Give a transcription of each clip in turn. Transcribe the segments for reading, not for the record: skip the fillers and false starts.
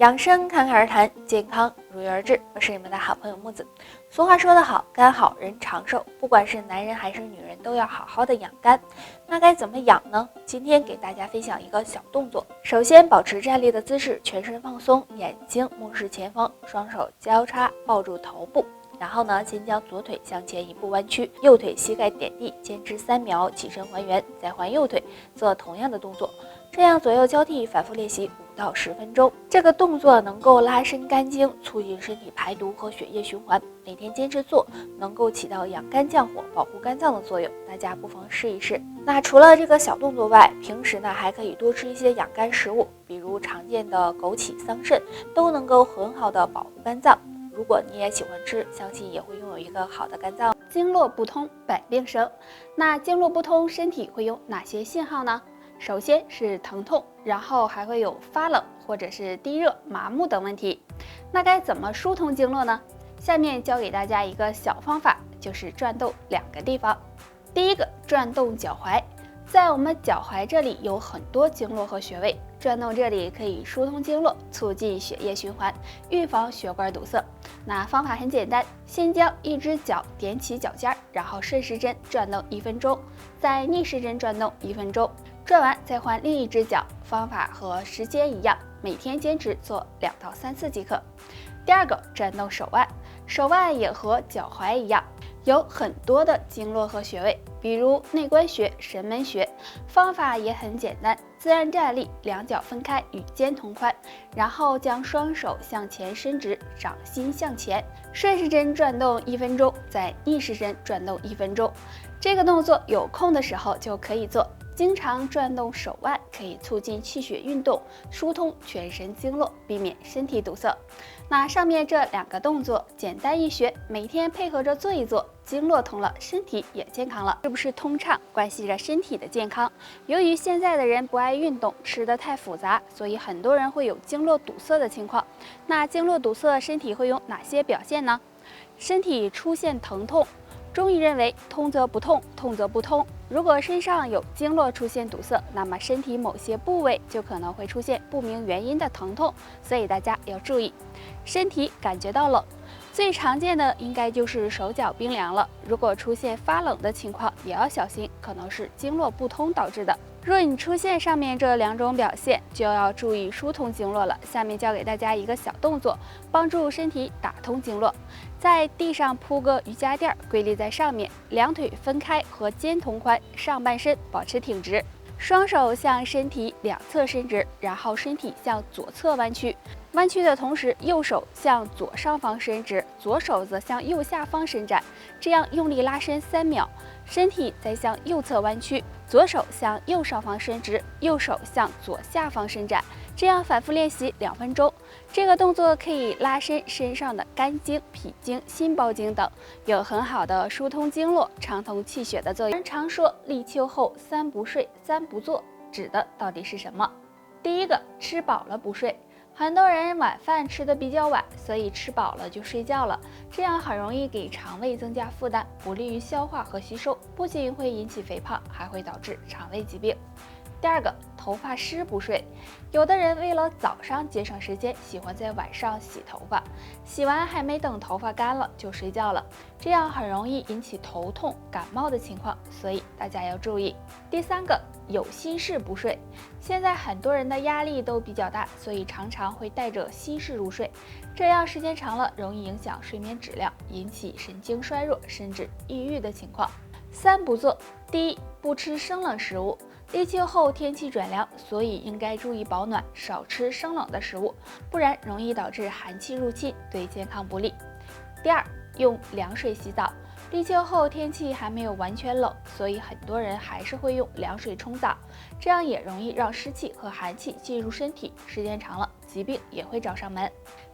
养生侃侃而谈，健康如约而至。我是你们的好朋友木子。俗话说得好，肝好人长寿，不管是男人还是女人，都要好好的养肝。那该怎么养呢？今天给大家分享一个小动作。首先，保持站立的姿势，全身放松，眼睛目视前方，双手交叉抱住头部。然后呢，先将左腿向前一步弯曲，右腿膝盖点地，坚持3秒，起身还原，再换右腿，做同样的动作，这样左右交替反复练习5到10分钟。这个动作能够拉伸肝经，促进身体排毒和血液循环，每天坚持做，能够起到养肝降火、保护肝脏的作用，大家不妨试一试。那除了这个小动作外，平时呢还可以多吃一些养肝食物，比如常见的枸杞、桑葚，都能够很好的保护肝脏。如果你也喜欢吃，相信也会拥有一个好的肝脏。经络不通，百病生。那经络不通，身体会有哪些信号呢？首先是疼痛，然后还会有发冷或者是低热、麻木等问题。那该怎么疏通经络呢？下面教给大家一个小方法，就是转动2个地方。第一个，转动脚踝。在我们脚踝这里有很多经络和穴位，转动这里可以疏通经络，促进血液循环，预防血管堵塞。那方法很简单，先将一只脚踮起脚尖，然后顺时针转动1分钟，再逆时针转动1分钟，转完再换另一只脚。方法和时间一样，每天坚持做2到3次即可。第二个，转动手腕。手腕也和脚踝一样，有很多的经络和穴位，比如内关穴、神门穴。方法也很简单，自然站立，2脚分开，与肩同宽，然后将双手向前伸直，掌心向前，顺时针转动1分钟，再逆时针转动1分钟。这个动作有空的时候就可以做。经常转动手腕可以促进气血运动，疏通全身经络，避免身体堵塞。那上面这2个动作简单易学，每天配合着做一做，经络通了，身体也健康了。是不是通畅关系着身体的健康？由于现在的人不爱运动，吃得太复杂，所以很多人会有经络堵塞的情况。那经络堵塞，身体会有哪些表现呢？身体出现疼痛。中医认为，通则不痛，痛则不通。如果身上有经络出现堵塞，那么身体某些部位就可能会出现不明原因的疼痛，所以大家要注意。身体感觉到冷，最常见的应该就是手脚冰凉了。如果出现发冷的情况，也要小心，可能是经络不通导致的。若你出现上面这2种表现，就要注意疏通经络了。下面教给大家一个小动作，帮助身体打通经络。在地上铺个瑜伽垫，跪立在上面，2腿分开和肩同宽，上半身保持挺直，双手向身体2侧伸直，然后身体向左侧弯曲。弯曲的同时，右手向左上方伸直，左手则向右下方伸展，这样用力拉伸3秒，身体再向右侧弯曲，左手向右上方伸直，右手向左下方伸展，这样反复练习2分钟。这个动作可以拉伸身上的肝经、脾经、心包经等，有很好的疏通经络、畅通气血的作用。人常说立秋后3不睡3不做，指的到底是什么？第一个，吃饱了不睡。很多人晚饭吃的比较晚，所以吃饱了就睡觉了，这样很容易给肠胃增加负担，不利于消化和吸收，不仅会引起肥胖，还会导致肠胃疾病。第二个，头发湿不睡。有的人为了早上节省时间，喜欢在晚上洗头发，洗完还没等头发干了就睡觉了，这样很容易引起头痛、感冒的情况，所以大家要注意。第三个，有心事不睡。现在很多人的压力都比较大，所以常常会带着心事入睡，这样时间长了容易影响睡眠质量，引起神经衰弱甚至抑郁的情况。3不做。第一，不吃生冷食物。立秋后天气转凉，所以应该注意保暖，少吃生冷的食物，不然容易导致寒气入侵，对健康不利。第二，用凉水洗澡。立秋后天气还没有完全冷，所以很多人还是会用凉水冲澡，这样也容易让湿气和寒气进入身体，时间长了疾病也会找上门。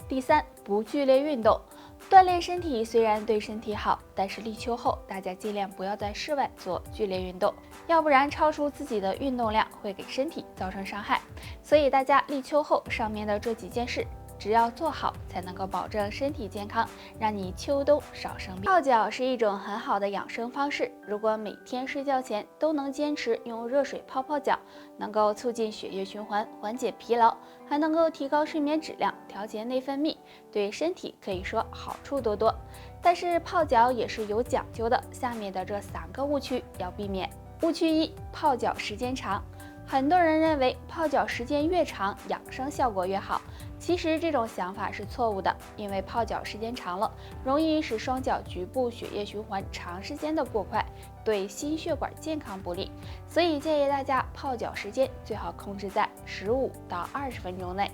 第三，不剧烈运动。锻炼身体虽然对身体好，但是立秋后大家尽量不要在室外做剧烈运动，要不然超出自己的运动量会给身体造成伤害。所以大家立秋后上面的这几件事只要做好，才能够保证身体健康，让你秋冬少生病。泡脚是一种很好的养生方式，如果每天睡觉前都能坚持用热水泡泡脚，能够促进血液循环，缓解疲劳，还能够提高睡眠质量，调节内分泌，对身体可以说好处多多。但是泡脚也是有讲究的，下面的这3个误区要避免。误区1：泡脚时间长。很多人认为泡脚时间越长，养生效果越好。其实这种想法是错误的，因为泡脚时间长了，容易使双脚局部血液循环长时间的过快，对心血管健康不利。所以建议大家泡脚时间最好控制在15到20分钟内。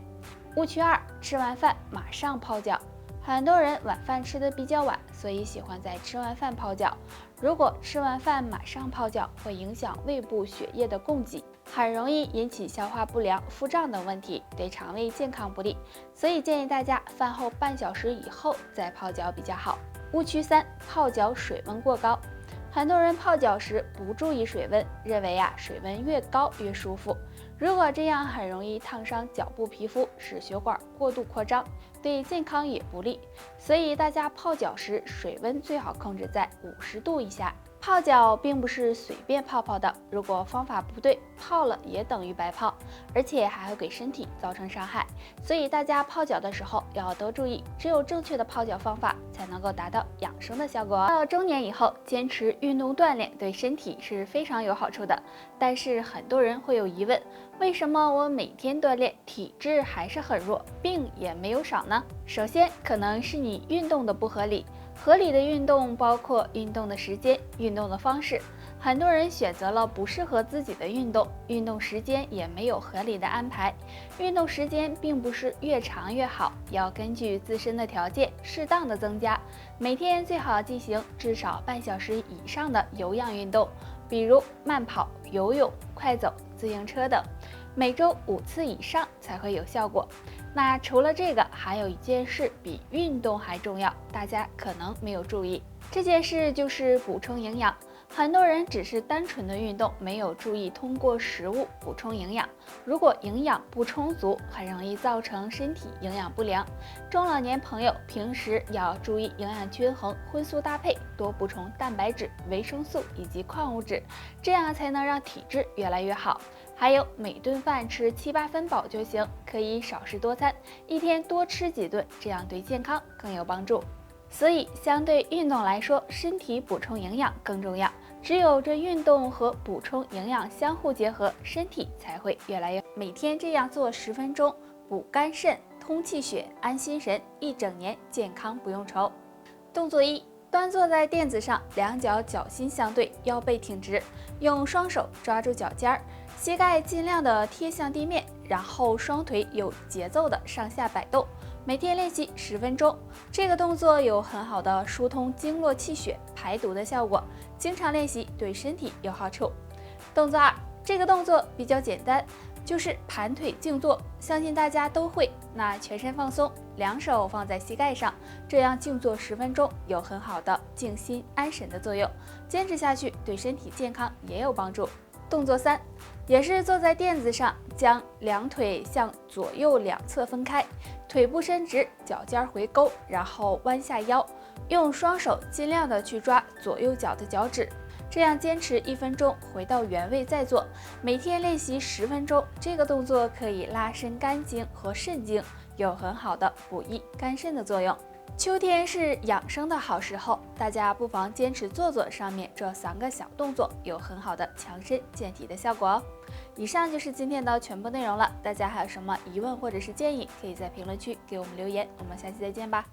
误区2：吃完饭马上泡脚。很多人晚饭吃得比较晚，所以喜欢在吃完饭泡脚。如果吃完饭马上泡脚，会影响胃部血液的供给，很容易引起消化不良、腹胀等问题，对肠胃健康不利。所以建议大家饭后半小时以后再泡脚比较好。误区3：泡脚水温过高。很多人泡脚时不注意水温，认为水温越高越舒服。如果这样很容易烫伤脚部皮肤，使血管过度扩张，对健康也不利。所以大家泡脚时水温最好控制在50度以下。泡脚并不是随便泡泡的，如果方法不对，泡了也等于白泡，而且还会给身体造成伤害。所以大家泡脚的时候要多注意，只有正确的泡脚方法才能够达到养生的效果。到中年以后，坚持运动锻炼对身体是非常有好处的。但是很多人会有疑问，为什么我每天锻炼，体质还是很弱，病也没有少呢？首先，可能是你运动的不合理。合理的运动包括运动的时间、运动的方式。很多人选择了不适合自己的运动，运动时间也没有合理的安排。运动时间并不是越长越好，要根据自身的条件适当的增加。每天最好进行至少半小时以上的有氧运动，比如慢跑、游泳、快走、自行车等，每周5次以上才会有效果。那除了这个，还有一件事比运动还重要，大家可能没有注意。这件事就是补充营养。很多人只是单纯的运动，没有注意通过食物补充营养。如果营养不充足，很容易造成身体营养不良。中老年朋友平时要注意营养均衡、荤素搭配，多补充蛋白质、维生素以及矿物质，这样才能让体质越来越好。还有每顿饭吃7、8分饱就行，可以少食多餐，一天多吃几顿，这样对健康更有帮助。所以相对运动来说，身体补充营养更重要。只有这运动和补充营养相互结合，身体才会越来越好。每天这样做10分钟，补肝肾、通气血、安心神，一整年健康不用愁。动作1：端坐在垫子上，两脚脚心相对，腰背挺直，用双手抓住脚尖儿，膝盖尽量的贴向地面，然后双腿有节奏的上下摆动。每天练习10分钟，这个动作有很好的疏通经络气血、排毒的效果，经常练习对身体有好处。动作2：这个动作比较简单，就是盘腿静坐，相信大家都会。那全身放松，两手放在膝盖上，这样静坐10分钟，有很好的静心安神的作用。坚持下去，对身体健康也有帮助。动作3：也是坐在垫子上，将两腿向左右两侧分开，腿部伸直，脚尖回勾，然后弯下腰，用双手尽量的去抓左右脚的脚趾，这样坚持1分钟，回到原位再做。每天练习10分钟，这个动作可以拉伸肝经和肾经，有很好的补益肝肾的作用。秋天是养生的好时候，大家不妨坚持做做上面这3个小动作，有很好的强身健体的效果哦。以上就是今天的全部内容了，大家还有什么疑问或者是建议，可以在评论区给我们留言，我们下期再见吧。